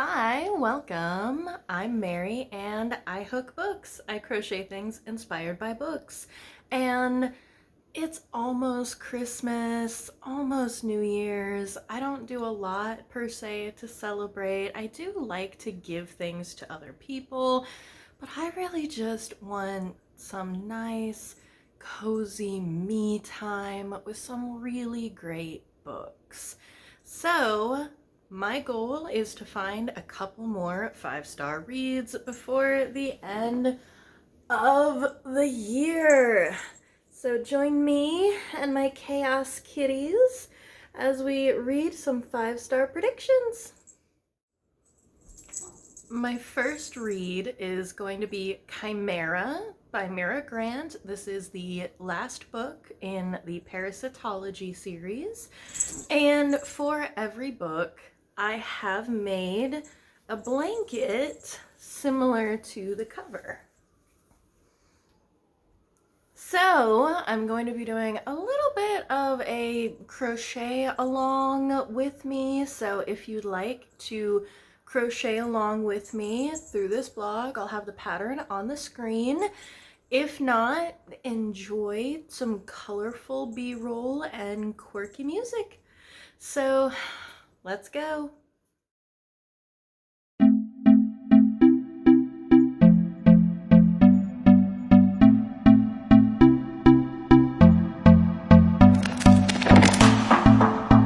Hi, welcome. I'm Mary and I hook books. I crochet things inspired by books. And it's almost Christmas, almost New Year's. I don't do a lot per se to celebrate. I do like to give things to other people, but I really just want some nice, cozy me time with some really great books. So my goal is to find a couple more 5-star reads before the end of the year. So join me and my chaos kitties as we read some 5-star predictions. My first read is going to be Chimera by Mira Grant. This is the last book in the Parasitology series. And for every book, I have made a blanket similar to the cover. So I'm going to be doing a little bit of a crochet along with me. So if you'd like to crochet along with me through this blog, I'll have the pattern on the screen. If not, enjoy some colorful B-roll and quirky music. So let's go.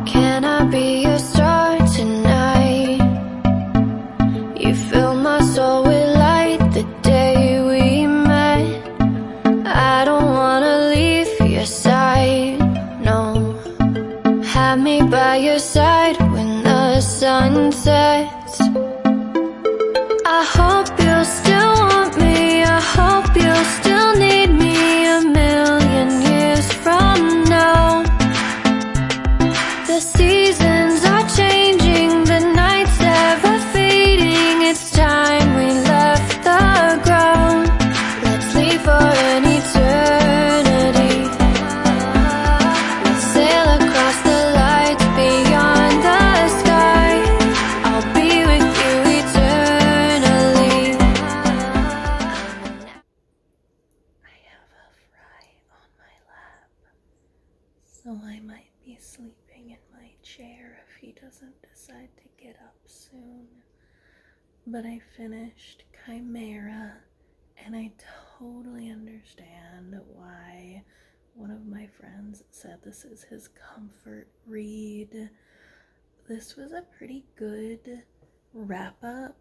Can I be your star tonight? You fill my soul with light the day we met. I don't wanna leave your side, no. Have me by your side when the sun sets. I hope you'll still want me. I hope you'll still need me 1,000,000 years from now. The seasons are changing, the nights ever fading. It's time we left the ground. Let's leave for an eternity. Let's sail across the lights beyond the sky. I'll be with you eternally. I have a fry on my lap, so I might be sleeping in my chair if he doesn't decide to get up soon. But I finished Chimera, and I totally understand why one of my friends said this is his comfort read. This was a pretty good wrap-up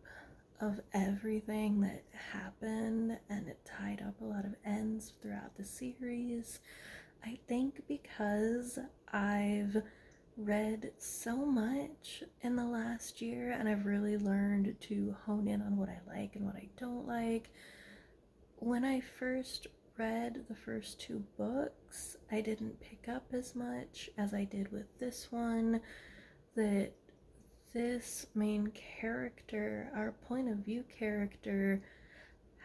of everything that happened, and it tied up a lot of ends throughout the series. I think because I've read so much in the last year and I've really learned to hone in on what I like and what I don't like. When I first read the first 2 books, I didn't pick up as much as I did with this one, that this main character, our point of view character,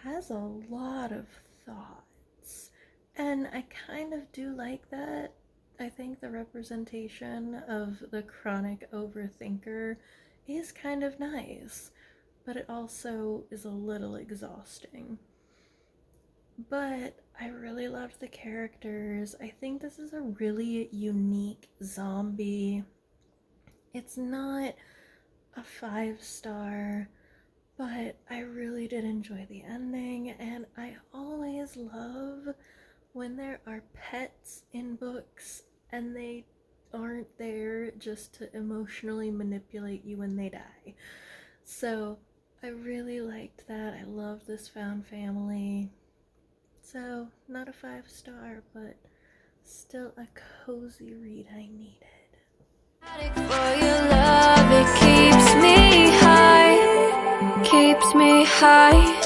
has a lot of thoughts. And I kind of do like that. I think the representation of the chronic overthinker is kind of nice, but it also is a little exhausting. But I really loved the characters. I think this is a really unique zombie. It's not a 5-star, but I really did enjoy the ending, and I always love when there are pets in books and they aren't there just to emotionally manipulate you when they die. So I really liked that. I love this found family. So not a 5-star, but still a cozy read I needed. For your love, it keeps me high, keeps me high.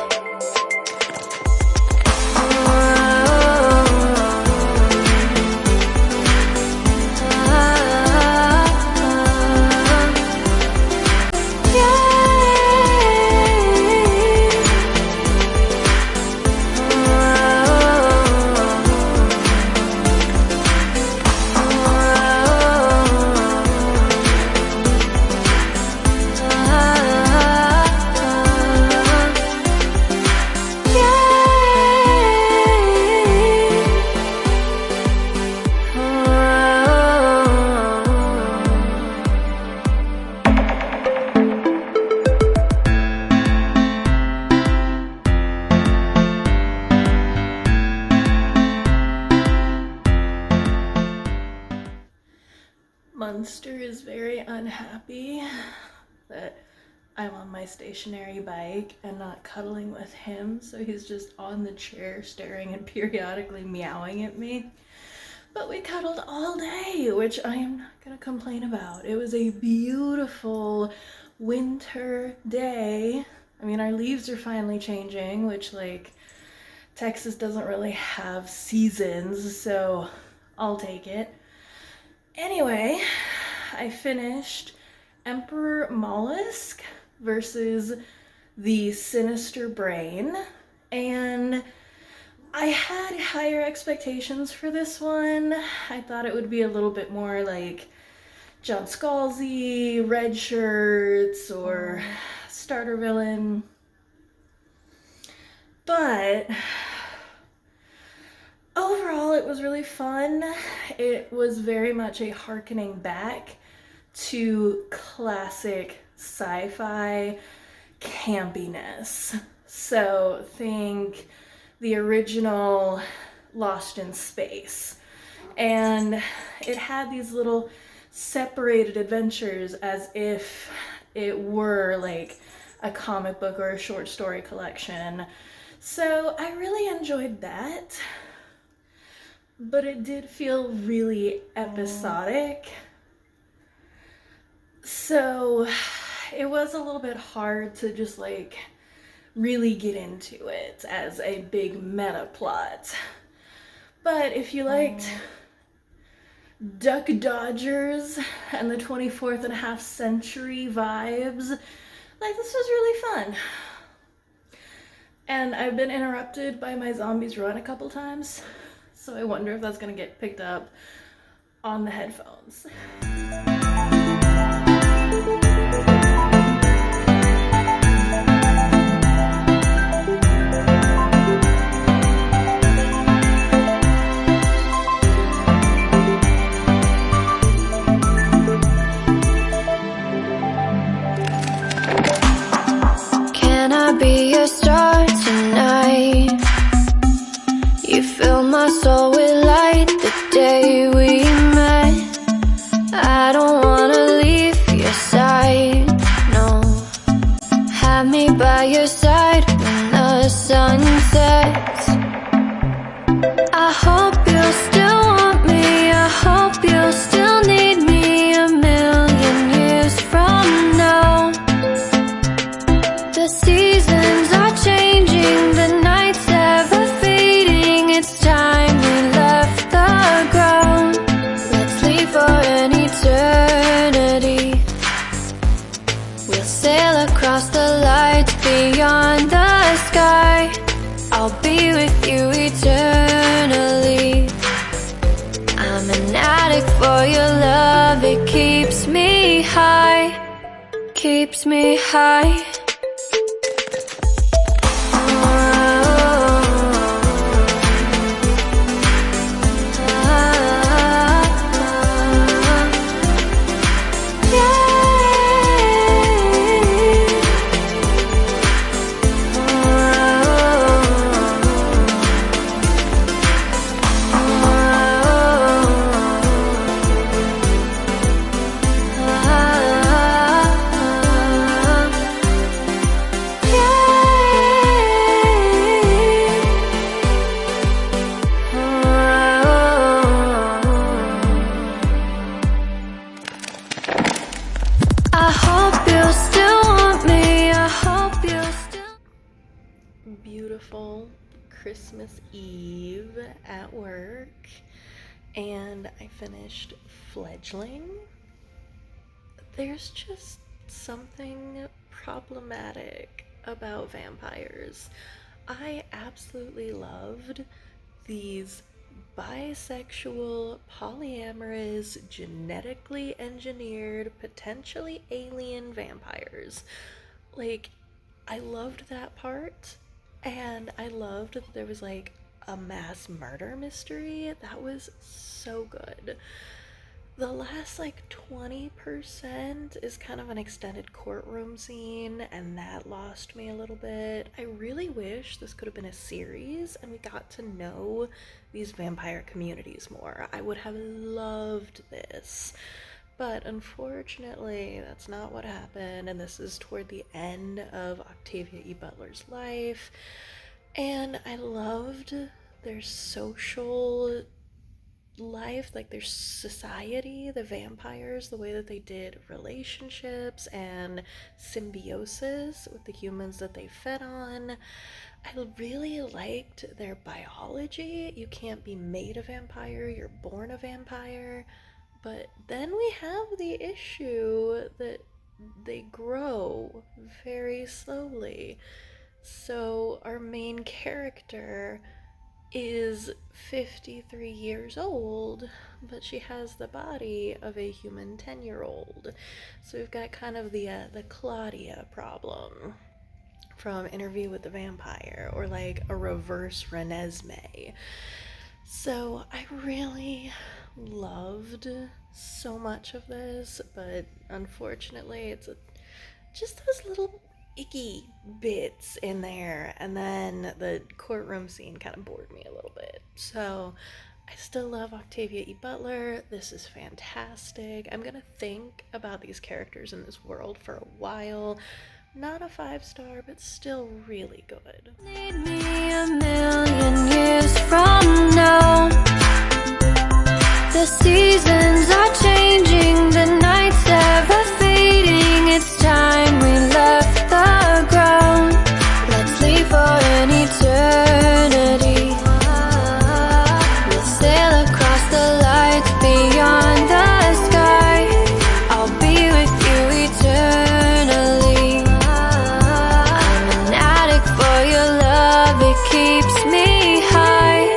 Sinister is very unhappy that I'm on my stationary bike and not cuddling with him, so he's just on the chair staring and periodically meowing at me. But we cuddled all day, which I am not gonna complain about. It was a beautiful winter day. I mean, our leaves are finally changing, which, like, Texas doesn't really have seasons, so I'll take it. Anyway, I finished Emperor Mollusk versus the Sinister Brain, and I had higher expectations for this one. I thought it would be a little bit more like John Scalzi, Red Shirts, or Starter Villain. But overall, it was really fun. It was very much a harkening back to classic sci-fi campiness. So think the original Lost in Space. And it had these little separated adventures as if it were like a comic book or a short story collection. So I really enjoyed that. But it did feel really episodic. So it was a little bit hard to just like really get into it as a big meta plot. But if you liked Duck Dodgers and the 24th and a half century vibes, like, this was really fun. And I've been interrupted by my zombies run a couple times, so I wonder if that's gonna get picked up on the headphones. Can I be your star tonight? You fill my soul with light the day we met. I don't wanna leave your side, no. Have me by your side when the sun sets. I hope you'll still want me, I hope you'll still need me a million years from now. The seasons are changing, the nights ever fading. It's time we left the ground. Let's leave for an eternity. We'll sail across the lights beyond the sky. I'll be with you eternally. I'm an addict for your love. It keeps me high, keeps me high. Beautiful Christmas Eve at work, and I finished Fledgling. There's just something problematic about vampires. I absolutely loved these bisexual, polyamorous, genetically engineered, potentially alien vampires. Like, I loved that part. And I loved that there was like a mass murder mystery. That was so good. The last like 20% is kind of an extended courtroom scene, and that lost me a little bit. I really wish this could have been a series and we got to know these vampire communities more. I would have loved this. But unfortunately, that's not what happened, and this is toward the end of Octavia E. Butler's life. And I loved their social life, like their society, the vampires, the way that they did relationships and symbiosis with the humans that they fed on. I really liked their biology. You can't be made a vampire, you're born a vampire. But then we have the issue that they grow very slowly. So our main character is 53 years old, but she has the body of a human 10-year-old. So we've got kind of the Claudia problem from Interview with the Vampire, or like a reverse Renesmee. So I really loved so much of this, but unfortunately it's just those little icky bits in there, and then the courtroom scene kind of bored me a little bit. So I still love Octavia E. Butler. This is fantastic. I'm gonna think about these characters in this world for a while. Not a 5-star, but still really good. Need me a million years from now. The seasons are changing, the nights ever fading. It's time we left the ground. Let's leave for an eternity. We'll sail across the lights beyond the sky. I'll be with you eternally. I'm an addict for your love, it keeps me high.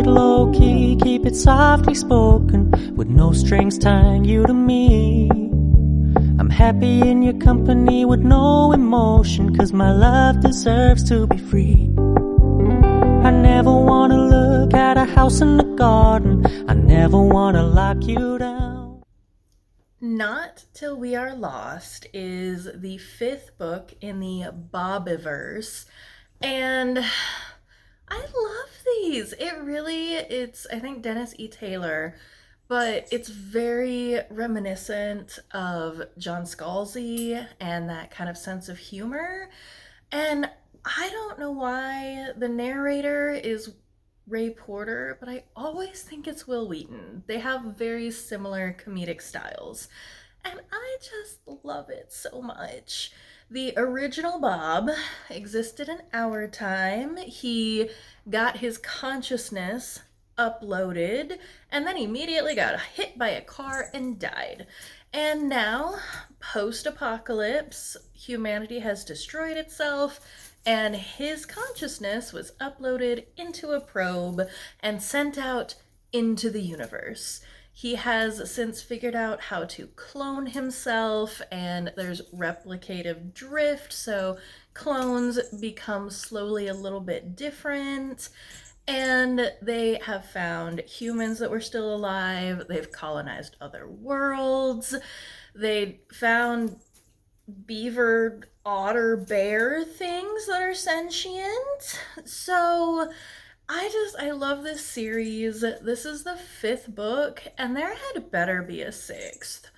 Low-key, keep it softly spoken, with no strings tying you to me. I'm happy in your company with no emotion, 'cause my love deserves to be free. I never wanna look at a house in the garden, I never wanna lock you down. Not Till We Are Lost is the 5th book in the Bobiverse, and I love these. It's I think Dennis E. Taylor, but it's very reminiscent of John Scalzi and that kind of sense of humor. And I don't know why the narrator is Ray Porter, but I always think it's Will Wheaton. They have very similar comedic styles, and I just love it so much. The original Bob existed in our time. He got his consciousness uploaded and then immediately got hit by a car and died. And now, post-apocalypse, humanity has destroyed itself, and his consciousness was uploaded into a probe and sent out into the universe. He has since figured out how to clone himself, and there's replicative drift, so clones become slowly a little bit different. And they have found humans that were still alive. They've colonized other worlds. They found beaver, otter, bear things that are sentient. So I love this series. This is the 5th book, and there had better be a 6th,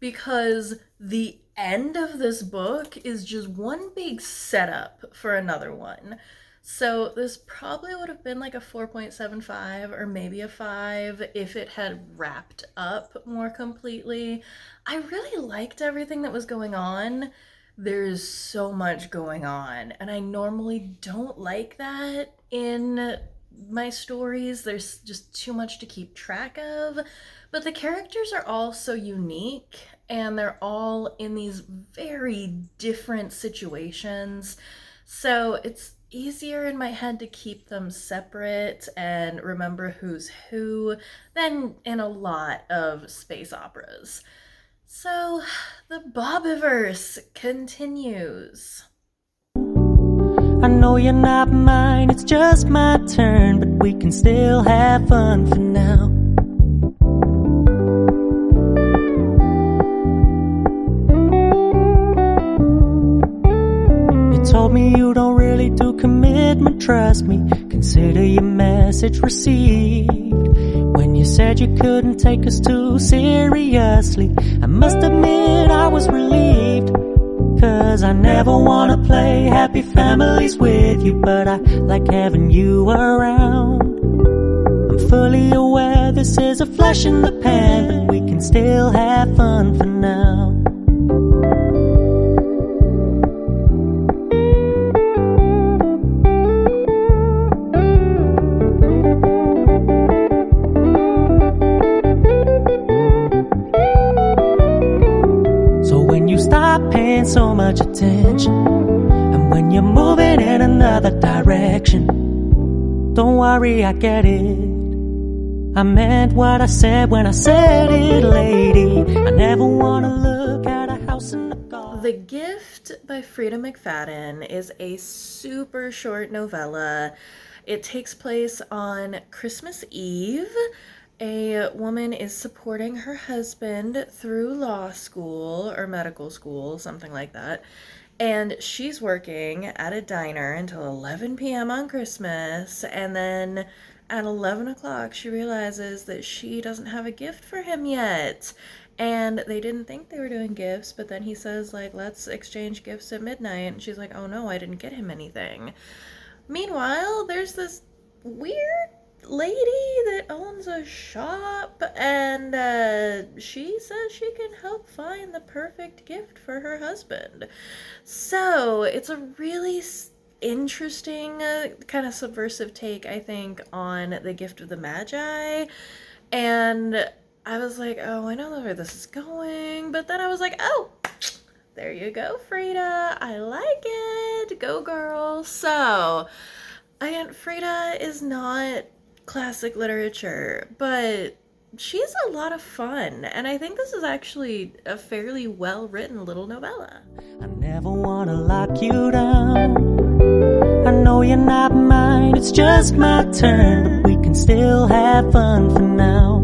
because the end of this book is just one big setup for another one. So this probably would have been like a 4.75 or maybe a 5 if it had wrapped up more completely. I really liked everything that was going on. There's so much going on, and I normally don't like that in my stories. There's just too much to keep track of, but the characters are all so unique, and they're all in these very different situations, so it's easier in my head to keep them separate and remember who's who than in a lot of space operas. So the Bobiverse continues. I know you're not mine, it's just my turn, but we can still have fun for now. trust me, consider your message received. When you said you couldn't take us too seriously, I must admit I was relieved. 'Cause I never wanna play happy families with you, but I like having you around. I'm fully aware this is a flash in the pan, but we can still have fun for now. So when you stop paying so much attention, and when you're moving in another direction, don't worry, I get it. I meant what I said when I said it, lady. I never want to look at a house in the garden. The Gift by Freida McFadden is a super short novella. It takes place on Christmas Eve. A woman is supporting her husband through law school or medical school, something like that. And she's working at a diner until 11 p.m. on Christmas, and then at 11 o'clock she realizes that she doesn't have a gift for him yet. And they didn't think they were doing gifts, but then he says, like, let's exchange gifts at midnight, and she's like, oh no, I didn't get him anything. Meanwhile, there's this weird lady that owns a shop, and she says she can help find the perfect gift for her husband. So it's a really interesting kind of subversive take, I think, on the Gift of the Magi. And I was like, oh, I know where this is going, but then I was like, oh, there you go, Freida, I like it, go girl. So again, Freida is not classic literature, but she's a lot of fun, and I think this is actually a fairly well-written little novella. I never want to lock you down. I know you're not mine, it's just my turn, but we can still have fun for now.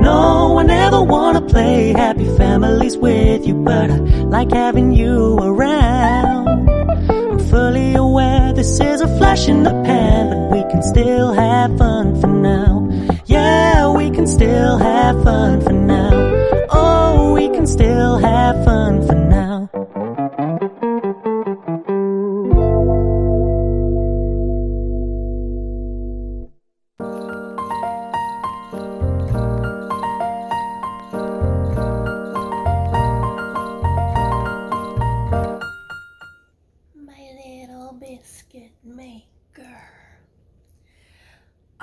No, I never want to play happy families with you, but I like having you around. I'm fully aware this is a flash in the pan, but we can still have fun for now. Yeah, we can still have fun for now. Oh, we can still have fun for now.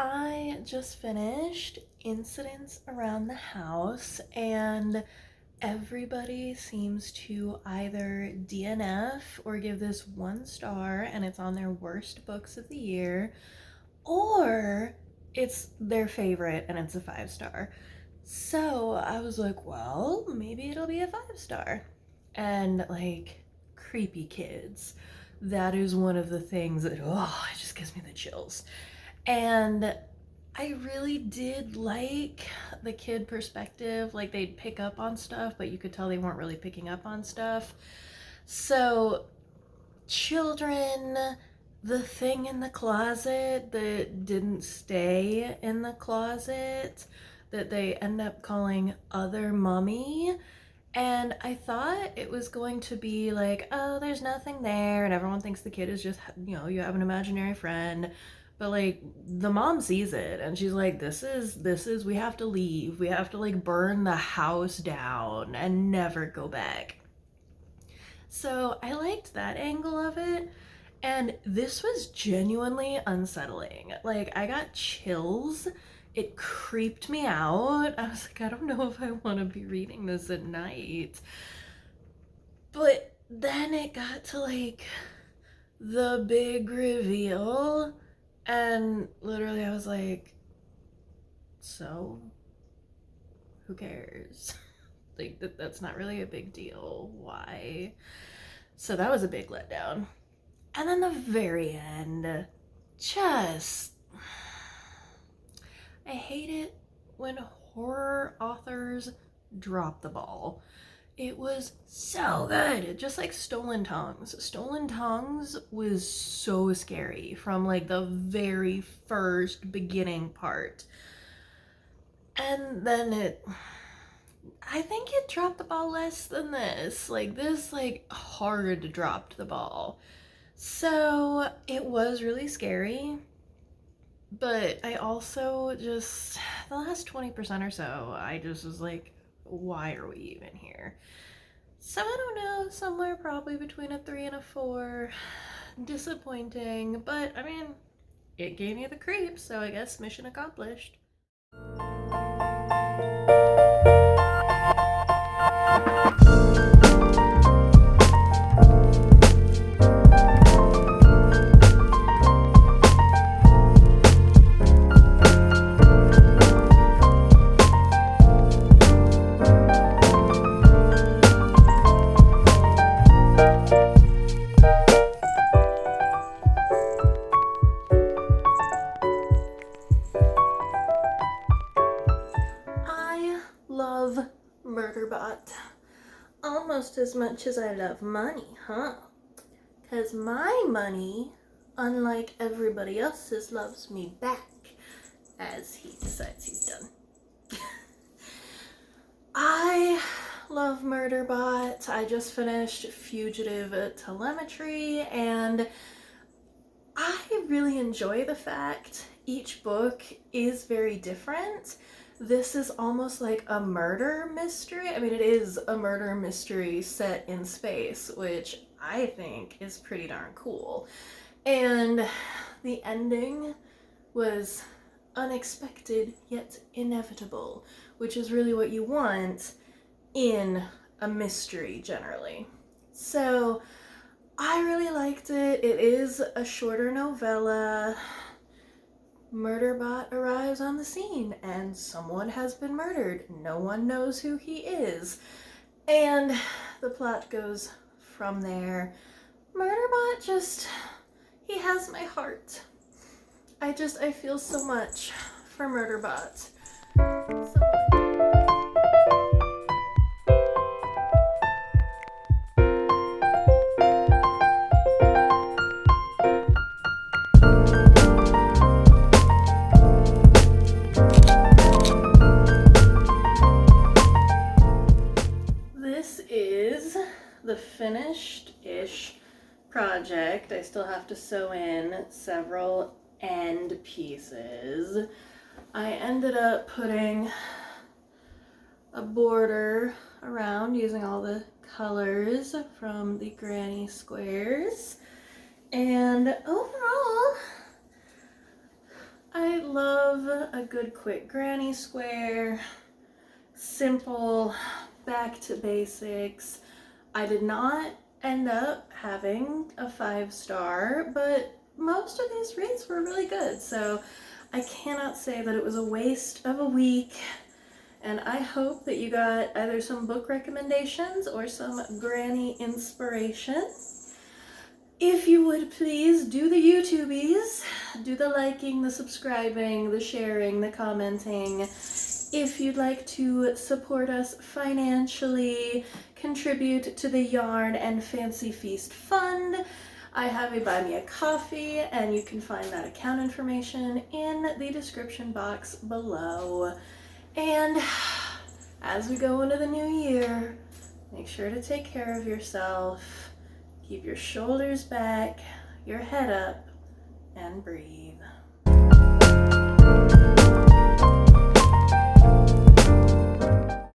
I just finished Incidents Around the House, and everybody seems to either DNF or give this 1 star and it's on their worst books of the year, or it's their favorite and it's a 5 star. So I was like, well, maybe it'll be a 5 star. And like, creepy kids, that is one of the things that, oh, it just gives me the chills. And I really did like the kid perspective. Like, they'd pick up on stuff, but you could tell they weren't really picking up on stuff. So, children, the thing in the closet that didn't stay in the closet, that they end up calling Other Mummy. And I thought it was going to be like, oh, there's nothing there, and everyone thinks the kid is just, you know, you have an imaginary friend. But like, the mom sees it and she's like, this is, we have to leave. We have to like burn the house down and never go back. So I liked that angle of it. And this was genuinely unsettling. Like, I got chills. It creeped me out. I was like, I don't know if I want to be reading this at night. But then it got to like the big reveal. And literally I was like, so who cares? Like, that's not really a big deal. Why? So that was a big letdown. And then the very end, just, I hate it when horror authors drop the ball. It was so good. Just like Stolen Tongues. Stolen Tongues was so scary from like the very first beginning part. And then I think it dropped the ball less than this. Like this, like hard dropped the ball. So it was really scary. But I also just, the last 20% or so, I just was like, why are we even here? So I don't know, somewhere probably between a 3 and a 4. Disappointing, but I mean, it gave me the creeps, so I guess mission accomplished. Murderbot almost as much as I love money, huh? Because my money, unlike everybody else's, loves me back, as he decides he's done. I love Murderbot. I just finished Fugitive Telemetry, and I really enjoy the fact each book is very different. This is almost like a murder mystery. I mean, it is a murder mystery set in space, which I think is pretty darn cool. And the ending was unexpected yet inevitable, which is really what you want in a mystery generally. So I really liked it. It is a shorter novella. Murderbot arrives on the scene and someone has been murdered. No one knows who he is. And the plot goes from there. Murderbot just, he has my heart. I feel so much for Murderbot. The finished-ish project. I still have to sew in several end pieces. I ended up putting a border around using all the colors from the granny squares, and overall I love a good quick granny square. Simple, back to basics. I did not end up having a 5-star, but most of these reads were really good, so I cannot say that it was a waste of a week, and I hope that you got either some book recommendations or some granny inspiration. If you would please do the YouTubies, do the liking, the subscribing, the sharing, the commenting. If you'd like to support us financially, contribute to the Yarn and Fancy Feast Fund, I have a Buy Me a Coffee, and you can find that account information in the description box below. And as we go into the new year, make sure to take care of yourself, keep your shoulders back, your head up, and breathe.